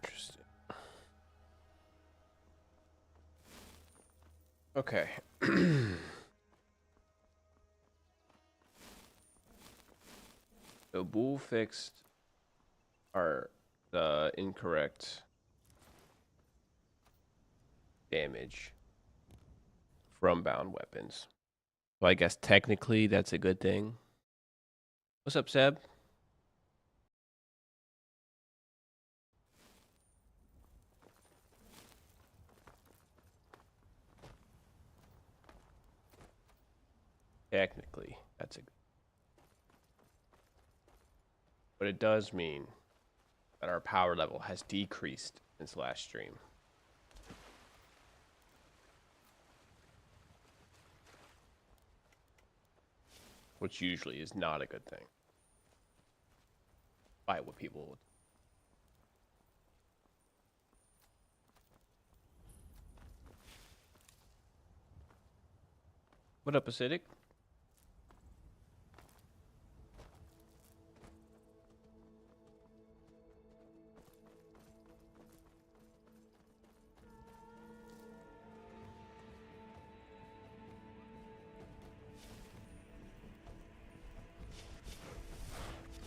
Interesting. Okay. So bull fixed are the incorrect damage from bound weapons. So I guess technically that's a good thing. What's up, Seb? Technically, that's a good. But it does mean that our power level has decreased since last stream. Which usually is not a good thing. By what people would. What up, Acidic?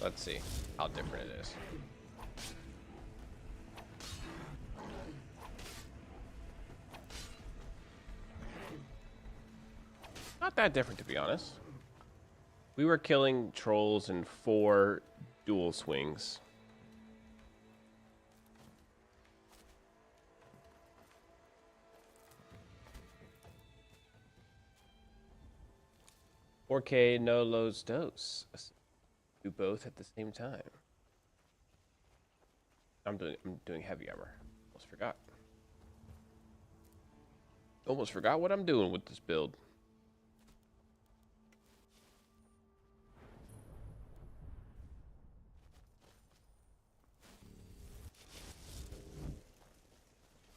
Let's see how different it is. Not that different, to be honest. We were killing trolls in 4 dual swings. $4K, no lows dose. Do both at the same time. I'm doing heavy armor. Almost forgot. Almost forgot what I'm doing with this build.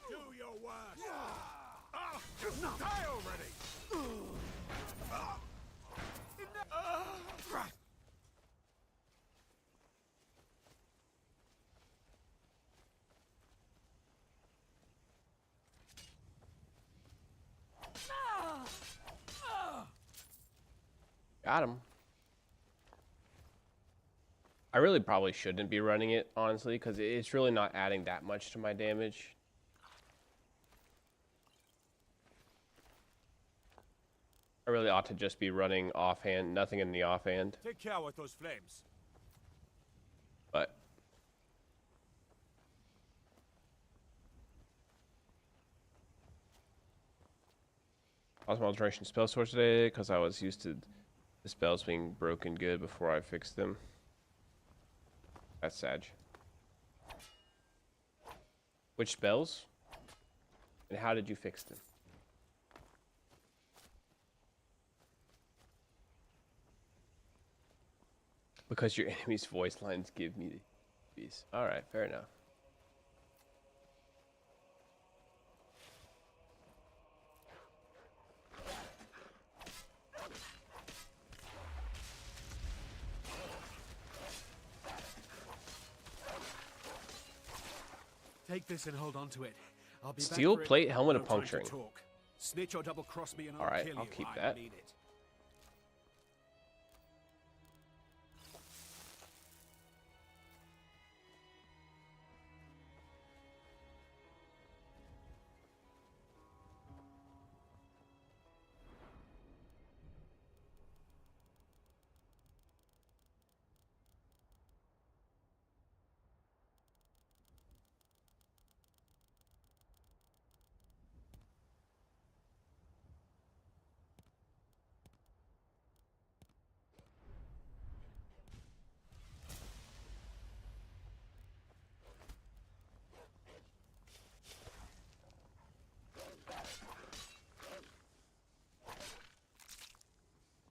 Do your worst. Die already. Got him. I really probably shouldn't be running it, honestly, because it's really not adding that much to my damage. I really ought to just be running offhand, nothing in the offhand. Take care with those flames. But Osmo Alteration spell source today because I was used to the spells being broken good before I fixed them. That's sad. Which spells? And how did you fix them? Because your enemy's voice lines give me these. Alright, fair enough. Take this and hold on to it. I'll be Steel back for plate it. helmet No of time to puncturing. talk. Snitch or double cross me and All right, kill I'll you. keep I that. need it.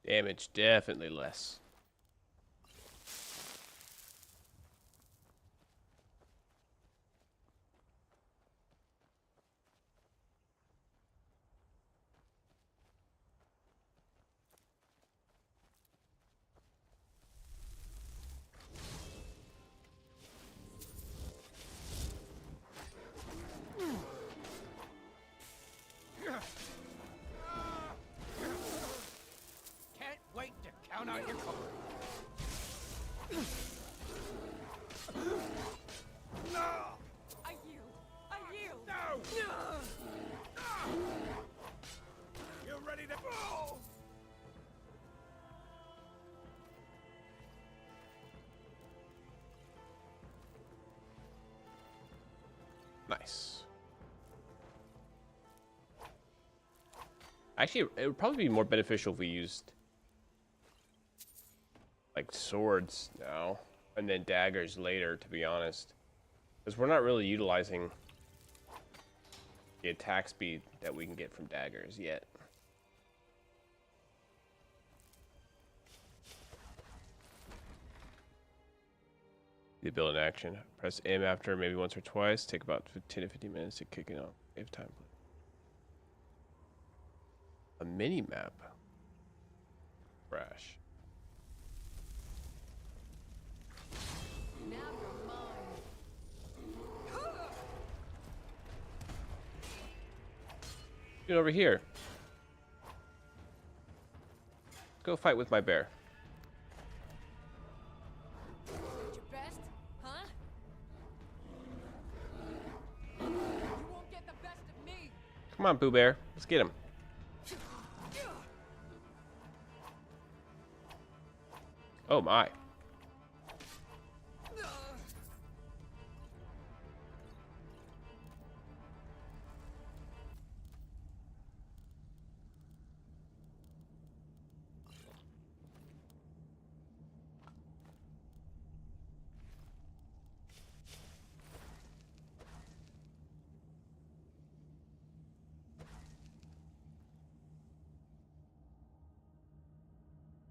Damage definitely less. Nice. Actually, it would probably be more beneficial if we used like swords now and then daggers later, to be honest, because we're not really utilizing the attack speed that we can get from daggers yet. The ability in action. Press M after maybe once or twice. Take about 10 to 15 minutes to kick it off. Save time. A mini map. Crash. Now you're mine. Get over here. Go fight with my bear. Did your best, huh? You won't get the best of me. Come on, Boo Bear. Let's get him. Oh my.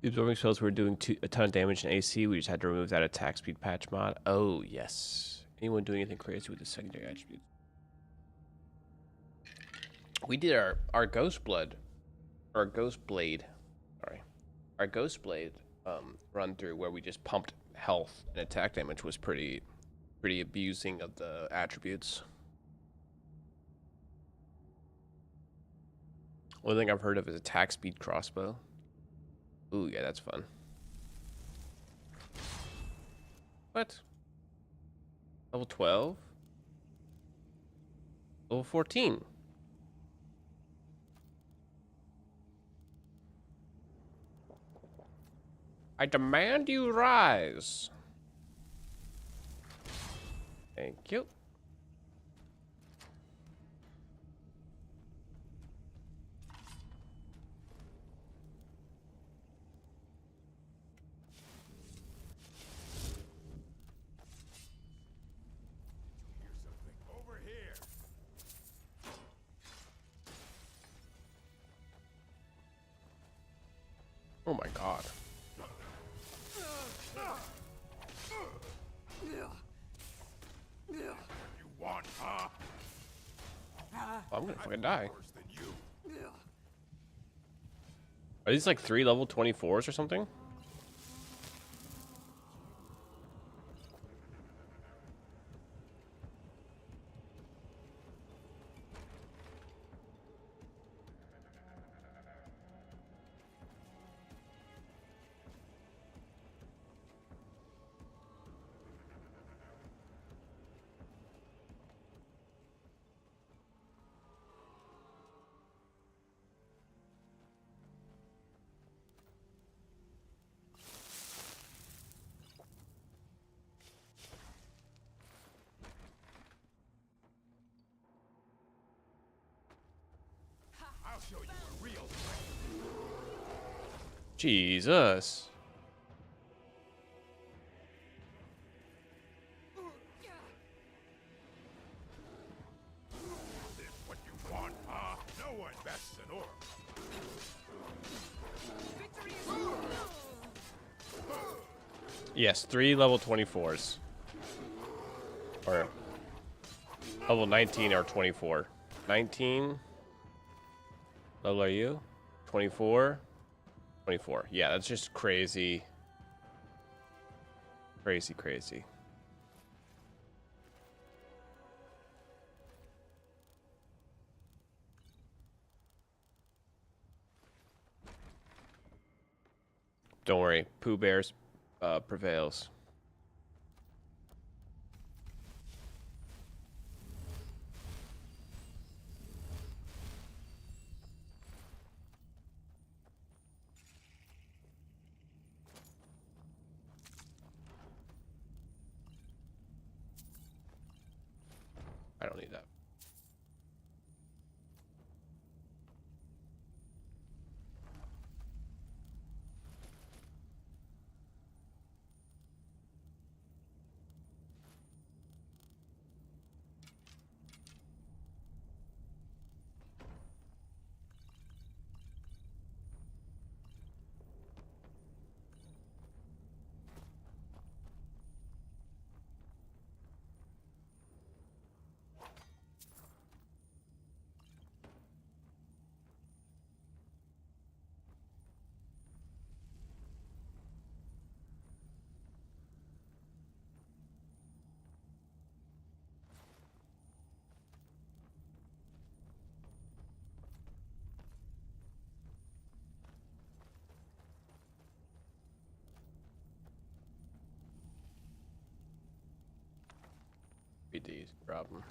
The absorbing spells were doing a ton of damage in AC. We just had to remove that attack speed patch mod. Oh, yes. Anyone doing anything crazy with the secondary attributes? We did our Ghostblade. Our Ghostblade. Sorry. Our Ghostblade run through where we just pumped health and attack damage was pretty abusing of the attributes. Only thing I've heard of is attack speed crossbow. Ooh, yeah, that's fun. What? Level 12? Level 14? I demand you rise. Thank you. Over here. Oh my god. You want, huh? I'm gonna fucking die. Worse than you. Are these like 3 level 24s or something? I'll show you a real threat. Jesus. This what you want, huh? No one bests an orc. Victory is Yes, 3 level 24s. Or level 19 or 24. 19. Level are you? 24. 24. Yeah, that's just crazy. Crazy, crazy. Don't worry, Pooh Bears prevails. I don't need that. BD's problem.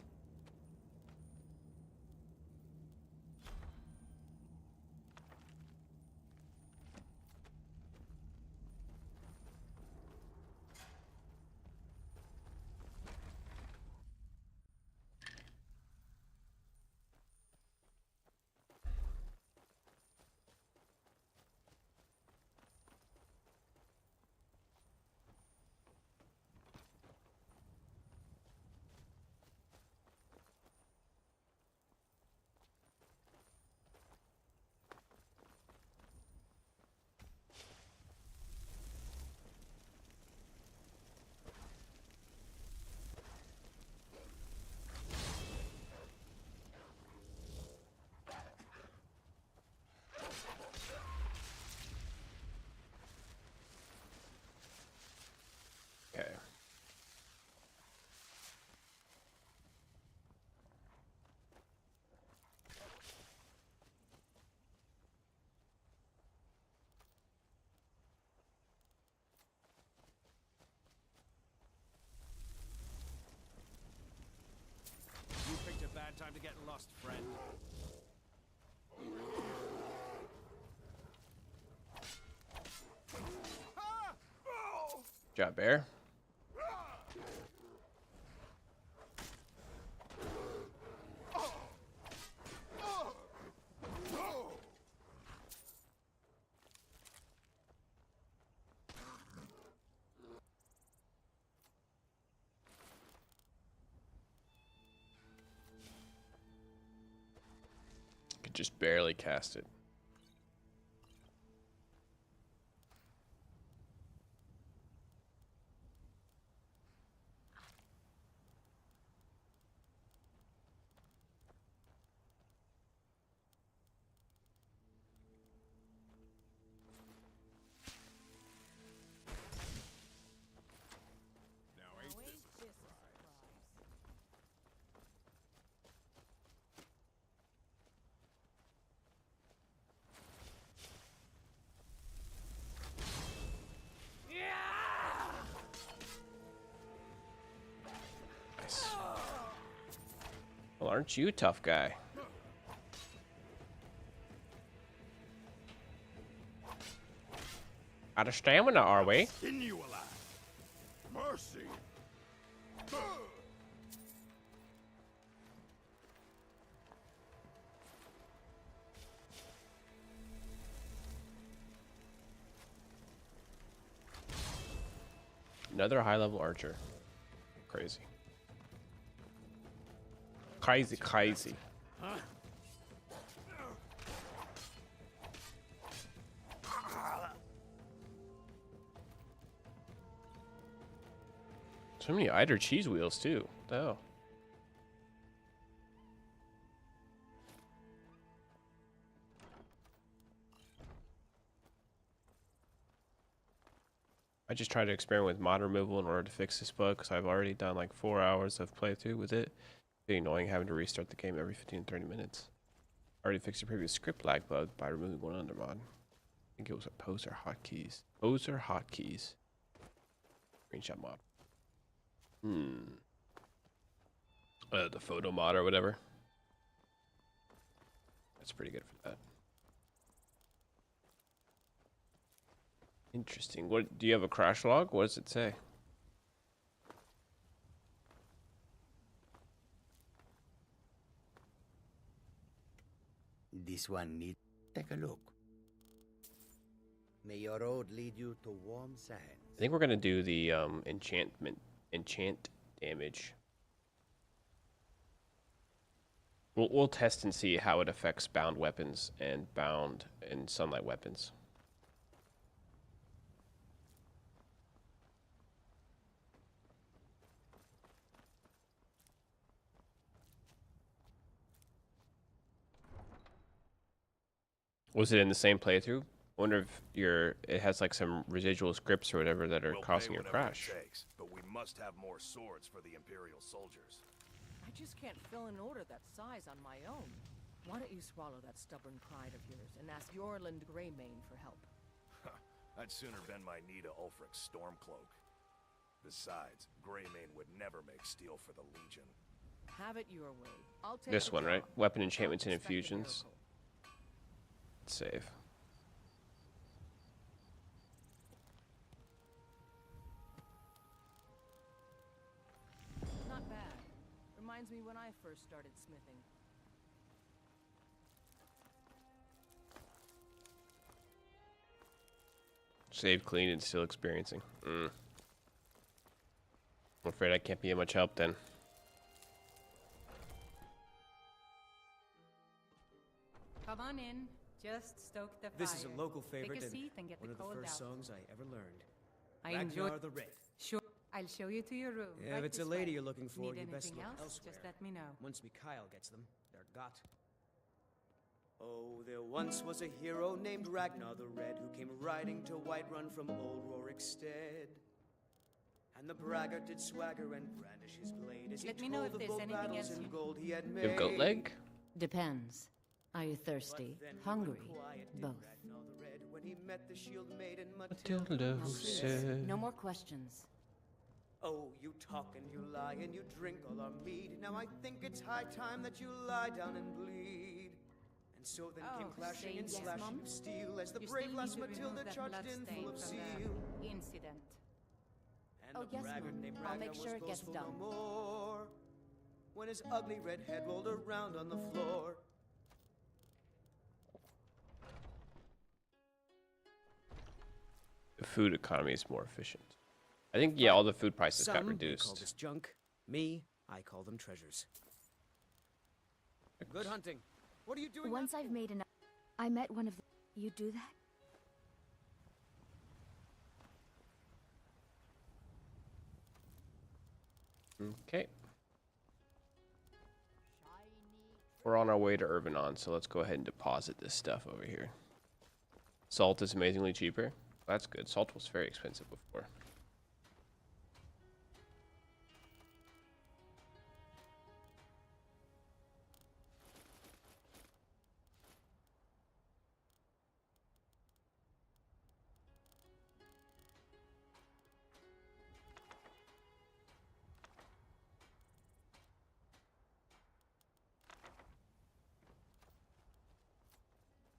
Okay. You picked a bad time to get lost, friend. Good job, Bear. Could just barely cast it. Now ain't this a surprise? Nice. Well, aren't you a tough guy? Out of stamina, are we? Skin you alive. Mercy. Another high-level archer. Crazy. Crazy, crazy. So many Eider cheese wheels, too. What the hell? I just tried to experiment with mod removal in order to fix this bug, because I've already done like 4 hours of playthrough with it. It's annoying having to restart the game every 15-30 minutes. I already fixed a previous script lag bug by removing one under mod. I think it was a poser hotkeys. Poser hotkeys. Screenshot mod. The photo mod or whatever. That's pretty good for that. Interesting. What do you have a crash log? What does it say? This one needs. Take a look. May your road lead you to warm sands. I think we're gonna do the enchant damage. We'll test and see how it affects bound weapons and bound and sunlight weapons. Was it in the same playthrough? Wonder if it has like some residual scripts or whatever that are We'll causing pay your whatever it crash. takes, but we must have more swords for the Imperial soldiers. I just can't fill an order that size on my own. Why don't you swallow that stubborn pride of yours and ask Yorland Greymane for help? I'd sooner bend my knee to Ulfric's Stormcloak. Besides, Greymane would never make steel for the Legion. Have it your way. I'll take This the one, right? job. Weapon enchantments and Don't expect a infusions. miracle. Let's save. Not bad. Reminds me when I first started smithing. Save clean and still experiencing. I'm afraid I can't be of much help then. Come on in. Just stoke the fire. This is a local Take favorite a and seat and get one the of the cold first out. songs I ever learned. I enjoy. Ragnar the Red. Sure. I'll show you to your room. Yeah, right if it's a this lady way. you're looking for, Need you best anything look else? elsewhere. Just let me know. Once Mikhail gets them, they're got. Oh, there once was a hero named Ragnar the Red who came riding to Whiterun from old Rorikstead. And the braggart did swagger and brandish his blade as Let he me know told if of there's bold anything battles else and you- gold he had made. You have goat leg? Depends. Are you But thirsty? then he went Hungry? quiet, did Both. Ragnar the Red, when he met the shield maiden Matilda Matilda who who said- No more questions. Oh, you talk and you lie and you drink all our mead. Now I think it's high time that you lie down and bleed. And so then came Oh, clashing say and yes, slashing Mom? of steel as the You brave still lass need to remove Matilda that charged blood in stain full of from zeal. the incident. And Oh, the yes, braggart Mom. named I'll Ragnar make was sure it gets boastful done. no more. When his ugly red head rolled around on the floor. The food economy is more efficient. I think, yeah, all the food prices got Some may call reduced. this junk. Me, I call them treasures. Good hunting. What are you doing? Once I've made enough, I met one of the. You do that? Okay. We're on our way to Urbanon, so let's go ahead and deposit this stuff over here. Salt is amazingly cheaper. That's good. Salt was very expensive before.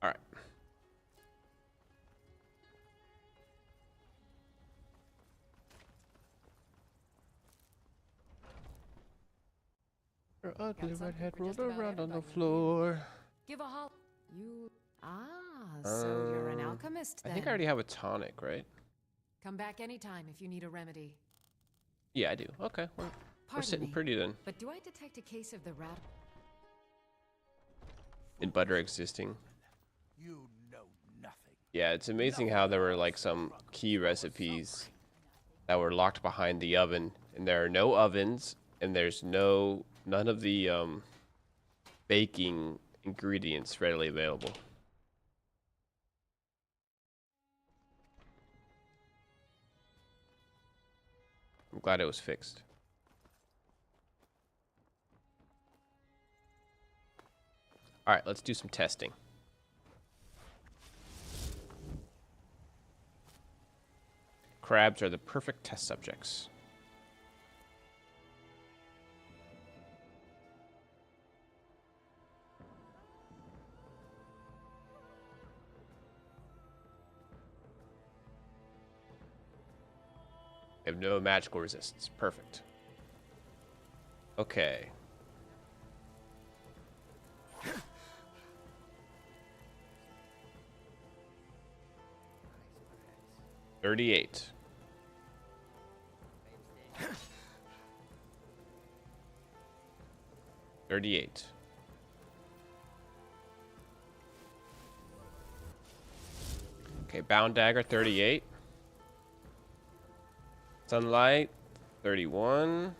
All right. Her ugly something redhead for rolled just about around on the everybody. floor. Give a holler. You. So you're an alchemist I then. think I already have a tonic, right? Come back anytime if you need a remedy. Yeah, I do. Okay, we're Pardon sitting me, pretty then. but do I detect a case of the rat? In butter existing. You know nothing. Yeah, it's amazing how there were like some key recipes that were locked behind the oven, and there are no ovens, and there's none of the baking ingredients readily available. I'm glad it was fixed. All right, let's do some testing. Crabs are the perfect test subjects. They have no magical resistance. Perfect. Okay. 38. $38. Okay, bound dagger 38. Sunlight 31.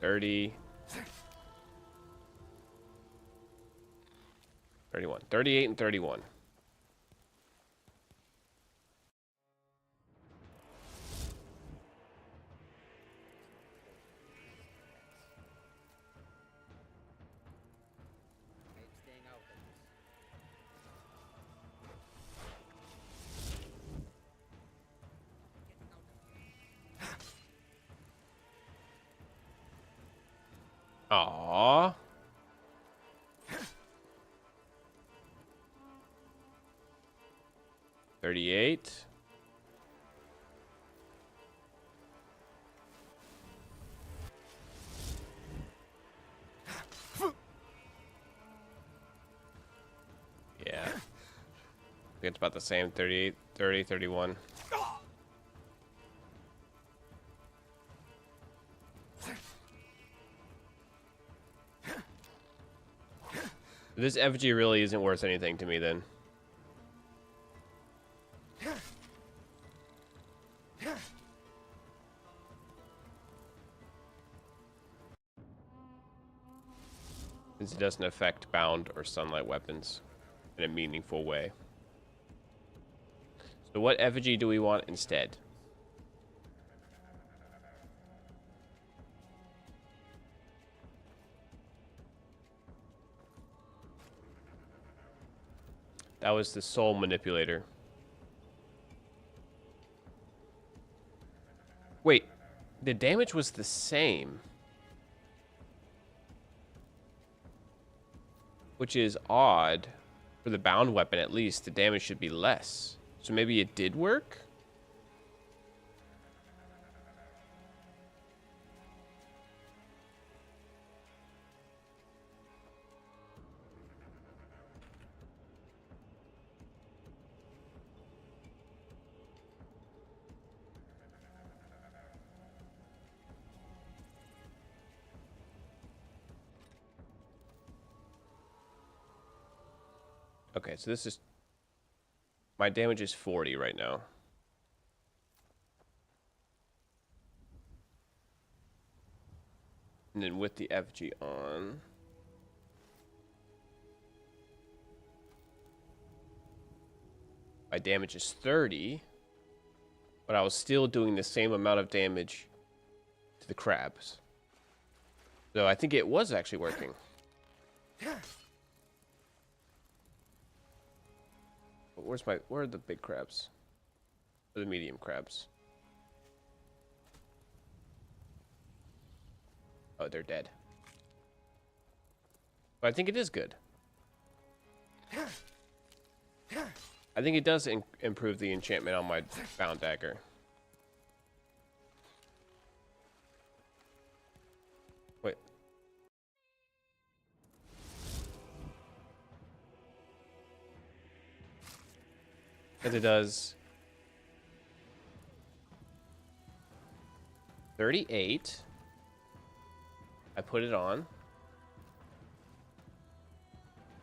30. 31. 38 and 31. Aww. $38. Yeah. It's about the same. 38, 30, 31. This effigy really isn't worth anything to me then. Since it doesn't affect bound or sunlight weapons in a meaningful way. So what effigy do we want instead? That was the soul manipulator. Wait, the damage was the same. Which is odd. For the bound weapon, at least, the damage should be less. So maybe it did work? Okay, so this is... My damage is 40 right now. And then with the FG on... My damage is 30. But I was still doing the same amount of damage to the crabs. So I think it was actually working. But where are the big crabs? Or the medium crabs? Oh, they're dead. But I think it is good. I think it does improve the enchantment on my bound dagger. Wait. As it does 38. I put it on.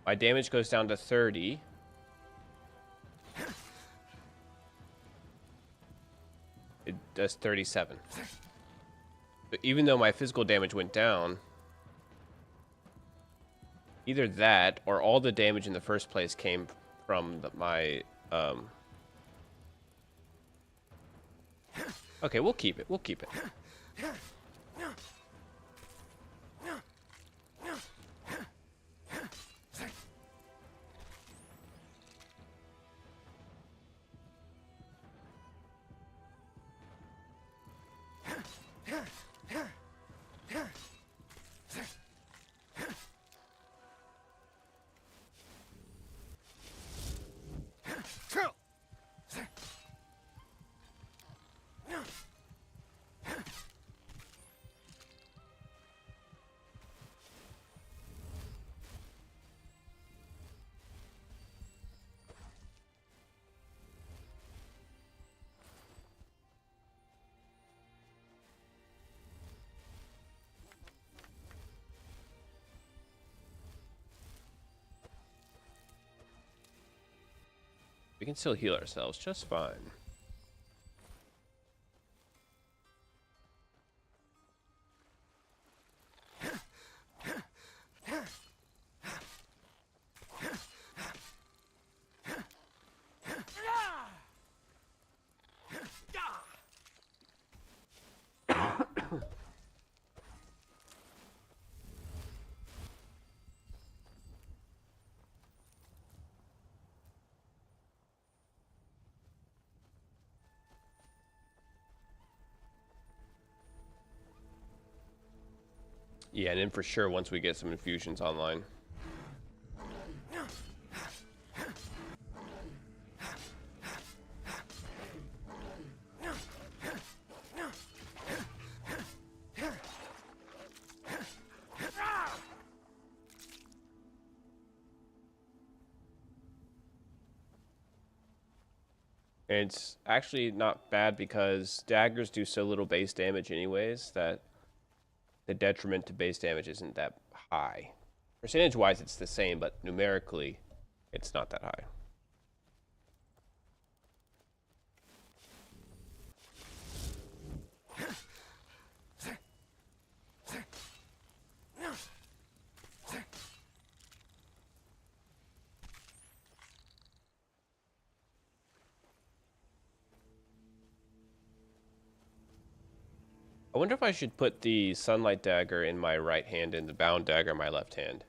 My damage goes down to 30. It does 37. But even though my physical damage went down, either that or all the damage in the first place came from my okay, we'll keep it. We'll keep it. We can still heal ourselves just fine. Yeah, and then for sure once we get some infusions online. And it's actually not bad because daggers do so little base damage anyways that the detriment to base damage isn't that high. Percentage-wise, it's the same, but numerically, it's not that high. I wonder if I should put the sunlight dagger in my right hand and the bound dagger in my left hand.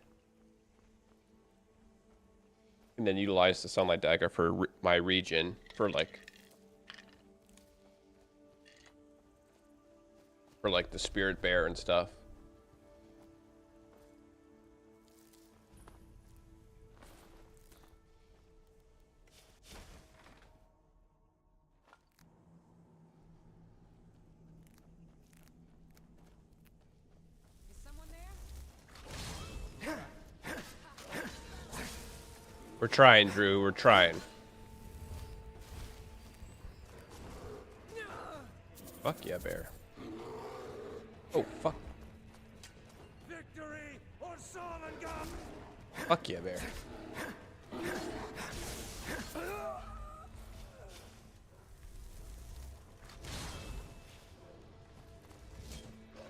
And then utilize the sunlight dagger for my region for like the spirit bear and stuff. We're trying, Drew. We're trying. Fuck yeah, bear. Oh, fuck. Victory or Solengam! Fuck yeah, bear.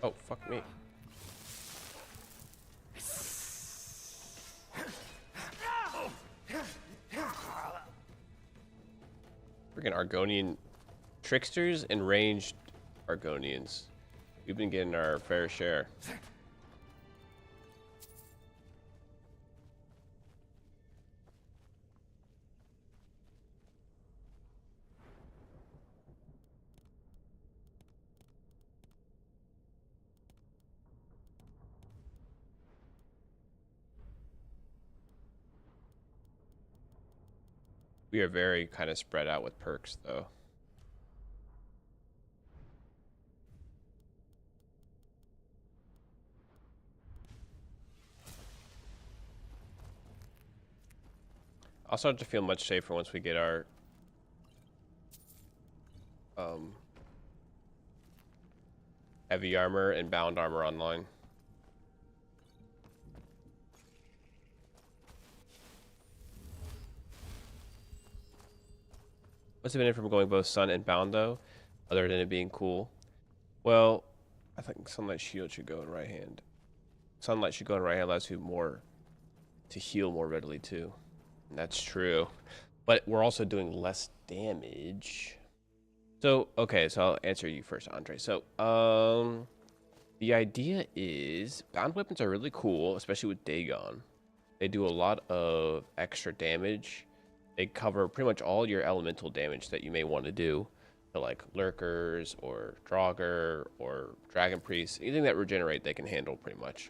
Oh, fuck me. Freaking Argonian tricksters and ranged Argonians. We've been getting our fair share. We are very kind of spread out with perks, though. I'll start to feel much safer once we get our heavy armor and bound armor online. What's the benefit from going both sun and bound though, other than it being cool? Well, I think sunlight shield should go in right hand. Sunlight should go in right hand, allows you more to heal more readily too. And that's true, but we're also doing less damage. So okay, so I'll answer you first, Andre. So the idea is bound weapons are really cool, especially with Dagon. They do a lot of extra damage. They cover pretty much all your elemental damage that you may want to do. So like lurkers or Draugr or dragon priests, anything that regenerate they can handle pretty much.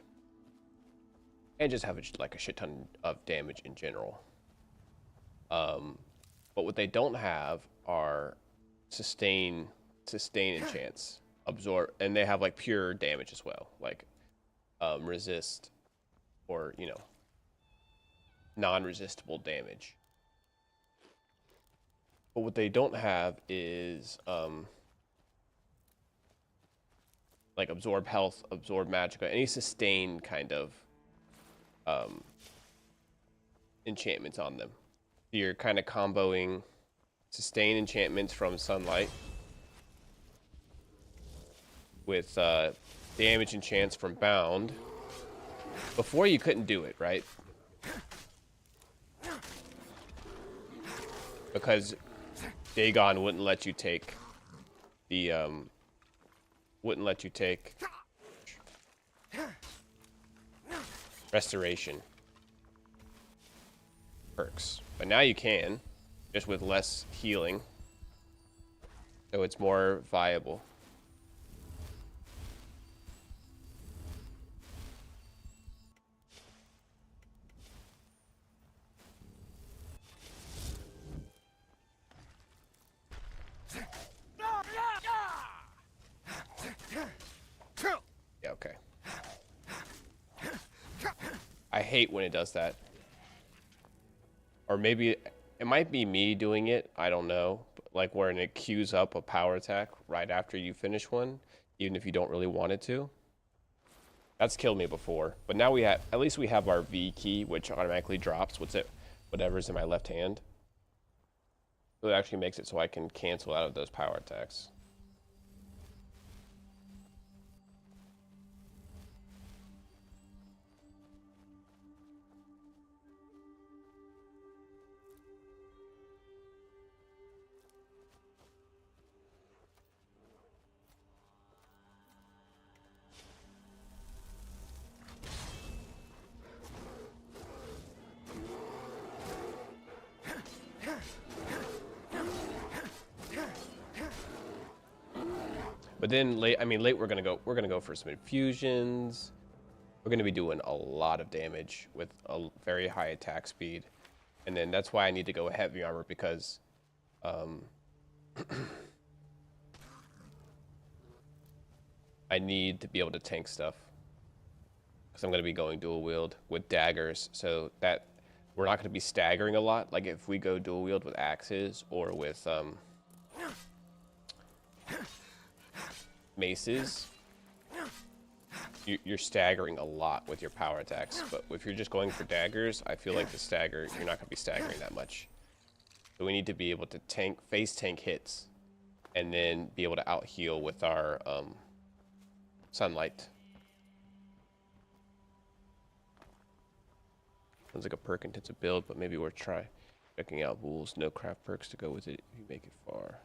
And just have like a shit ton of damage in general. But what they don't have are sustain enchants, absorb, and they have like pure damage as well, like resist or non-resistible damage. But what they don't have is like absorb health, absorb magicka, any sustained kind of enchantments on them. You're kind of comboing sustain enchantments from sunlight with damage enchants from bound. Before you couldn't do it, right? Because Dagon wouldn't let you take the restoration perks. But now you can, just with less healing. So it's more viable. Yeah, okay. I hate when it does that. Or maybe it might be me doing it, I don't know. Like where it queues up a power attack right after you finish one, even if you don't really want it to. That's killed me before. But now we have, at least we have our V key, which automatically drops whatever's in my left hand. So it actually makes it so I can cancel out of those power attacks. But then late, I mean late, we're gonna go for some infusions. We're gonna be doing a lot of damage with a very high attack speed, and then that's why I need to go heavy armor because, I need to be able to tank stuff. Because I'm gonna be going dual wield with daggers, so that we're not gonna be staggering a lot. Like if we go dual wield with axes or with maces, you're staggering a lot with your power attacks. But if you're just going for daggers, I feel like you're not gonna be staggering that much. So we need to be able to face tank hits, and then be able to out heal with our sunlight. Sounds like a perk intensive build, but maybe worth try. Checking out rules, no craft perks to go with it if you make it far.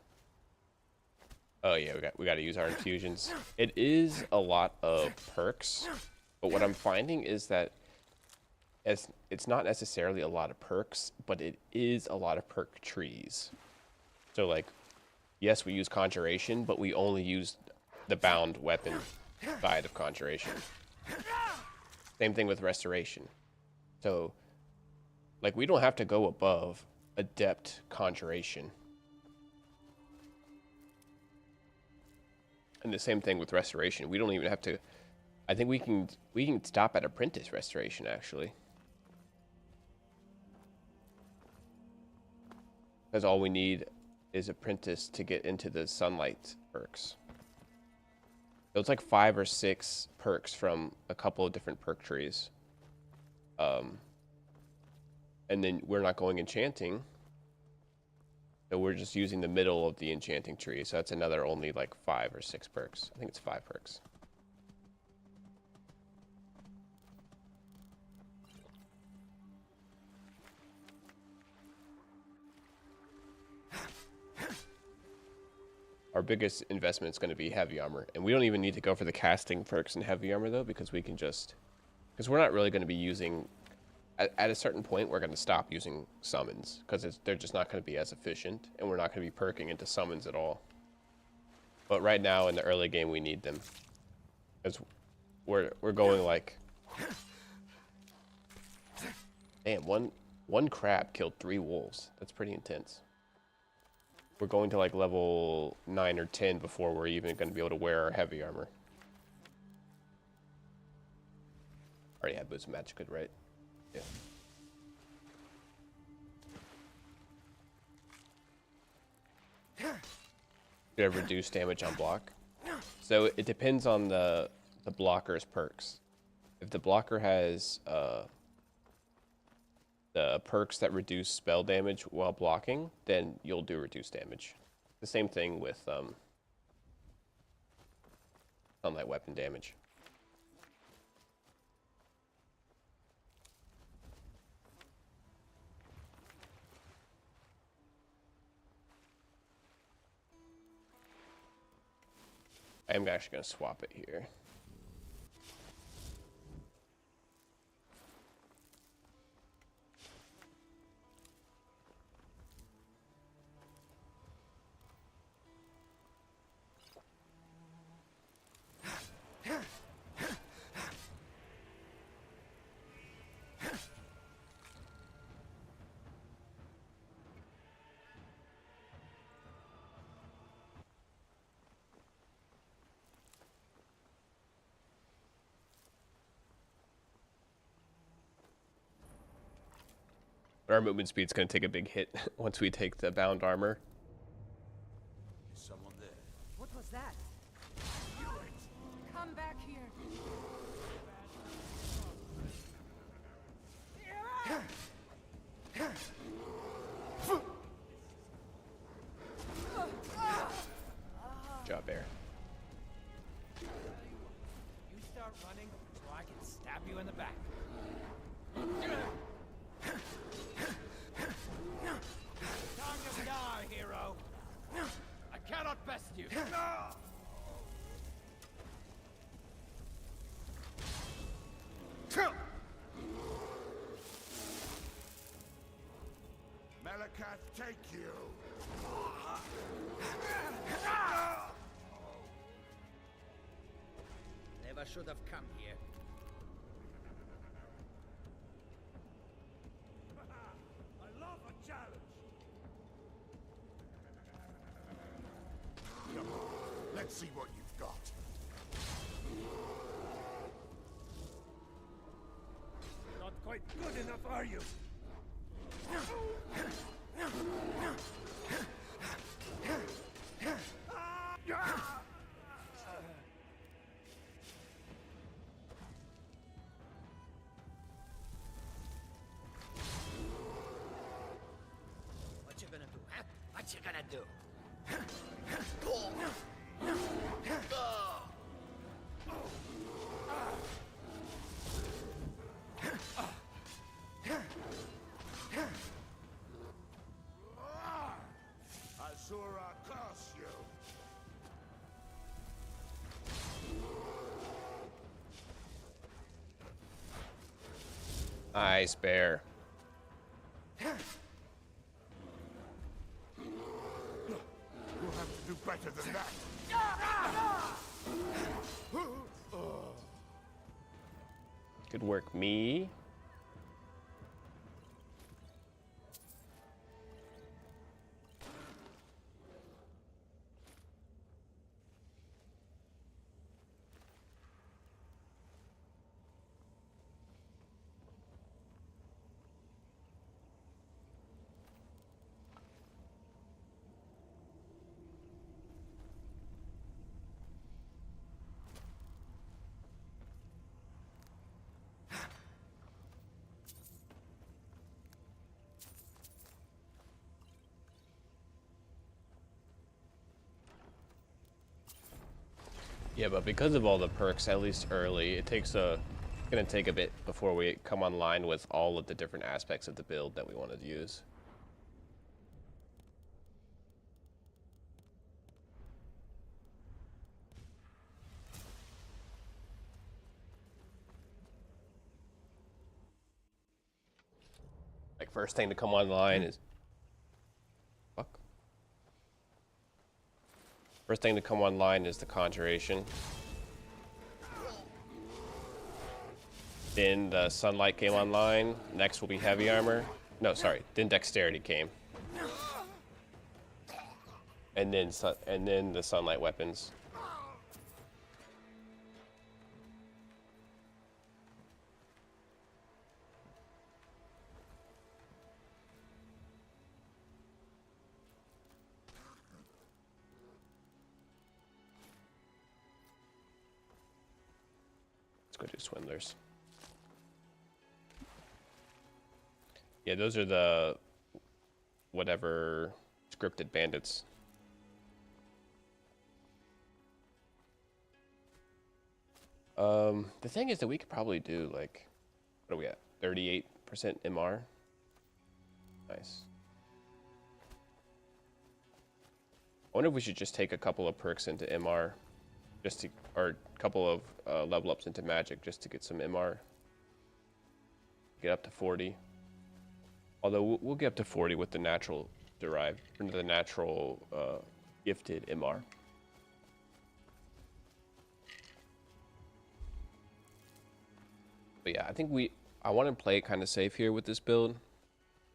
Oh yeah, we got to use our infusions. It is a lot of perks, but what I'm finding is that it's not necessarily a lot of perks, but it is a lot of perk trees. So like, yes, we use conjuration, but we only use the bound weapon side of conjuration. Same thing with restoration. So, like, we don't have to go above adept conjuration. And the same thing with restoration. We don't even have to. I think we can stop at apprentice restoration actually, because all we need is apprentice to get into the sunlight perks. So it's like 5 or 6 perks from a couple of different perk trees. And then we're not going enchanting. So we're just using the middle of the enchanting tree. So that's another only like 5 or 6 perks. I think it's 5 perks. Our biggest investment is going to be heavy armor. And we don't even need to go for the casting perks in heavy armor though, because we can just... Because we're not really going to be using... At a certain point, we're going to stop using summons, because they're just not going to be as efficient, and we're not going to be perking into summons at all. But right now, in the early game, we need them. Because we're going like... Damn, one crab killed 3 wolves. That's pretty intense. We're going to like level 9 or 10 before we're even going to be able to wear our heavy armor. Already have boots of magic, good, right? Yeah. Should have reduced damage on block. So it depends on the blocker's perks. If the blocker has the perks that reduce spell damage while blocking, then you'll do reduced damage. The same thing with sunlight weapon damage. I am actually going to swap it here. But our movement speed's going to take a big hit once we take the bound armor. Is someone there? What was that? Come back here. Good job, Bear. You start running so I can stab you in the back. Time to die, hero. I cannot best you. Malacath, take you! Never should have come here. I love a challenge! Come on, let's see what you've got. Not quite good enough, are you? What you gonna do, huh? What you gonna do? Asura curse you! Nice, Bear. You'll have to do better than that. Good work, me. Yeah, but because of all the perks, at least early, it's gonna take a bit before we come online with all of the different aspects of the build that we want to use. Like, first thing to come online is... Fuck. First thing to come online is the Conjuration. Then the Sunlight came online. Next will be Heavy Armor. No, sorry. Then Dexterity came. And then the Sunlight weapons. Let's go do Swindlers. Yeah, those are the whatever scripted bandits. The thing is that we could probably do like, what are we at? 38% MR. Nice. I wonder if we should just take a couple of perks into MR, just to, or a couple of level ups into magic, just to get some MR. Get up to 40. Although we'll get up to 40 with the natural derived, or the natural gifted MR. But yeah, I think I want to play it kind of safe here with this build,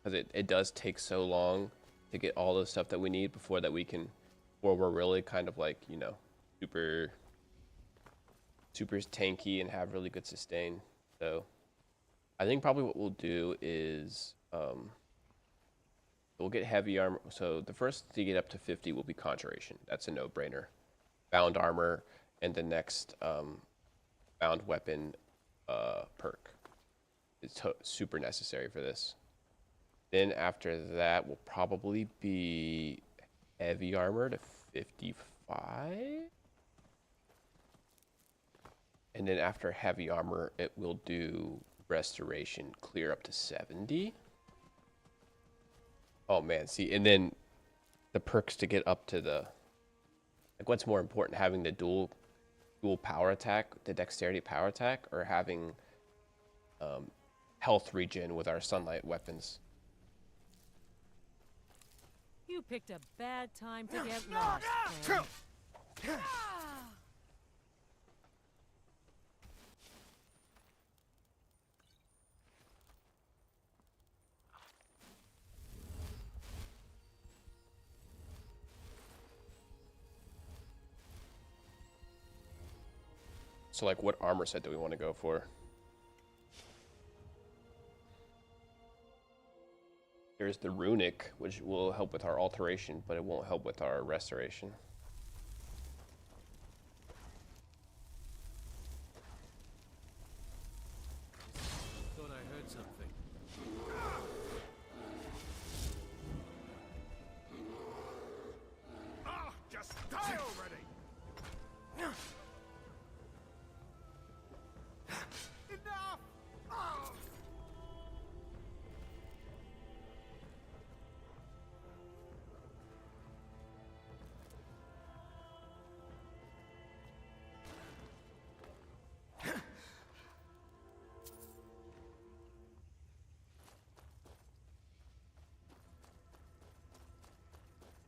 because it does take so long to get all the stuff that we need before that we can, or we're really kind of like, you know, super tanky and have really good sustain. So I think probably what we'll do is we'll get heavy armor. So the first to get up to 50 will be conjuration. That's a no-brainer. Bound armor, and the next bound weapon perk is super necessary for this. Then after that will probably be heavy armor to 55. And then after heavy armor, it will do restoration clear up to 70. Oh man, see, and then the perks to get up to the, like, what's more important, having the dual power attack, the dexterity power attack, or having health regen with our sunlight weapons? You picked a bad time to get lost, friend. So like, what armor set do we want to go for? There's the runic, which will help with our alteration, but it won't help with our restoration. Thought I heard something. Just die already! Enough!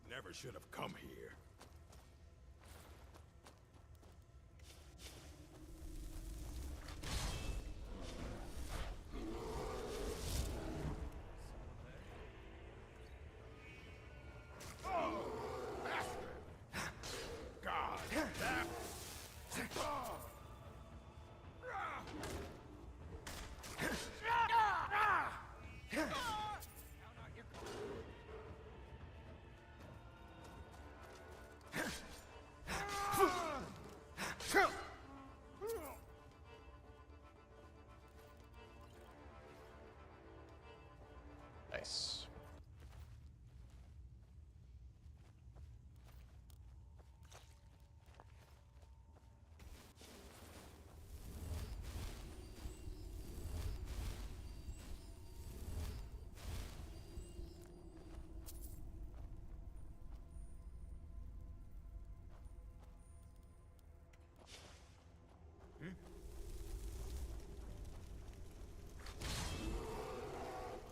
Never should have come here. Nice.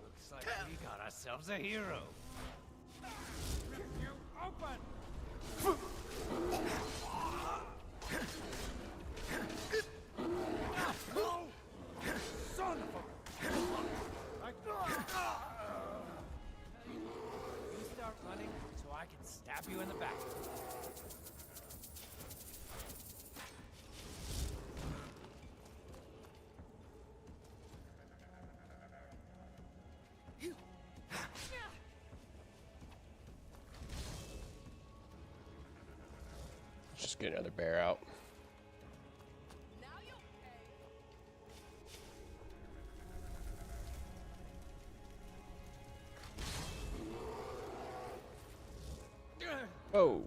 Looks like we got ourselves a hero. You open! Son of a... You start running so I can stab you in the back. Let's just get another bear out. Whoa.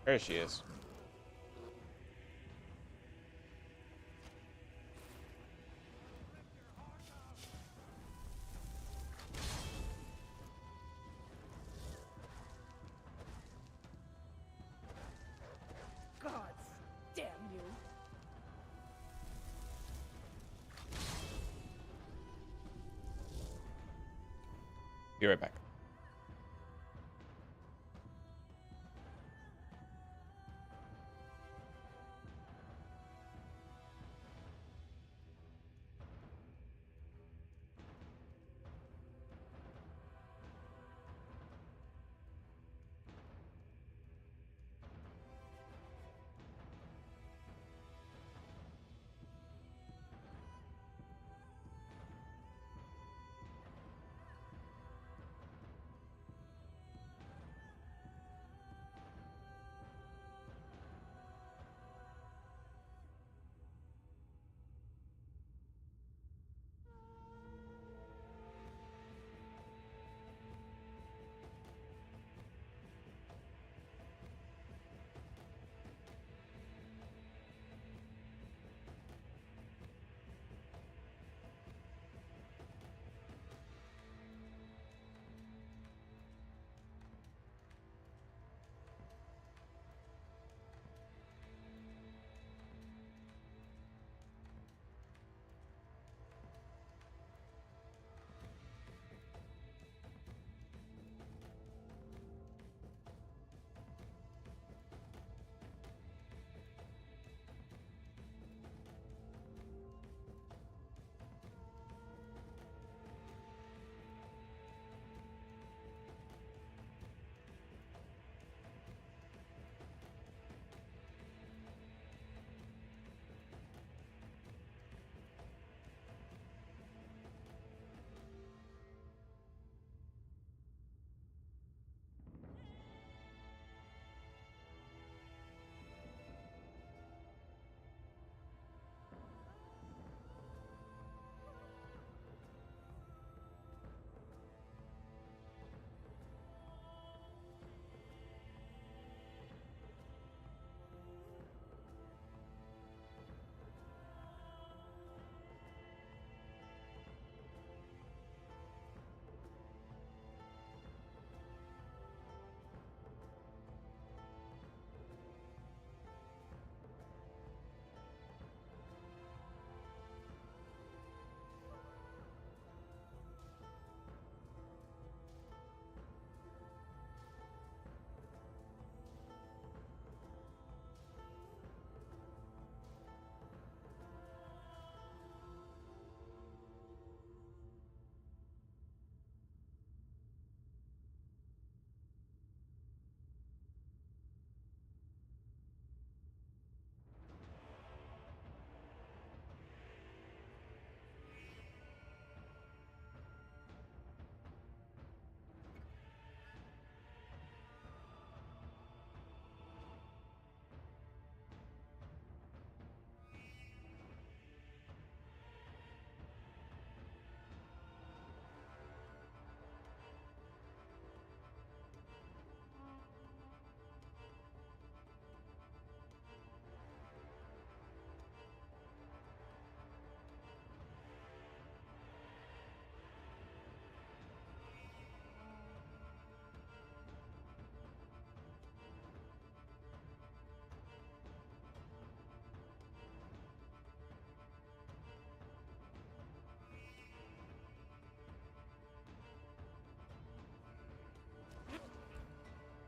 There she is. God damn you. Be right back.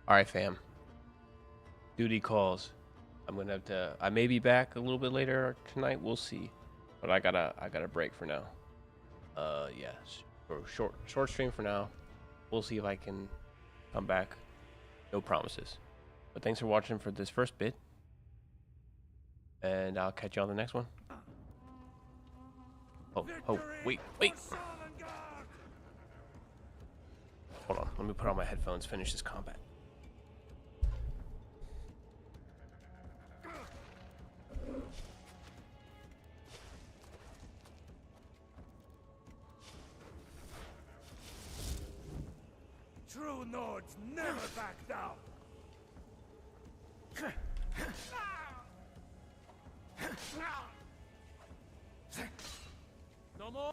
All right, fam. Duty calls. I'm gonna have to. I may be back a little bit later tonight. We'll see. But I gotta break for now. Yeah, for short stream for now. We'll see if I can come back. No promises. But thanks for watching for this first bit. And I'll catch you on the next one. Oh, wait. Hold on, let me put on my headphones, finish this combat. True Nords never back down. No more.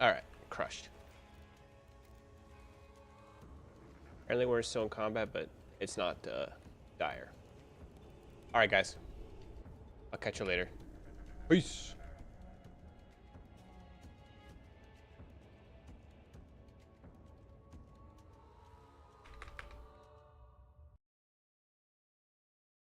Alright, crushed. Apparently we're still in combat, but it's not dire. Alright, guys. I'll catch you later. Peace.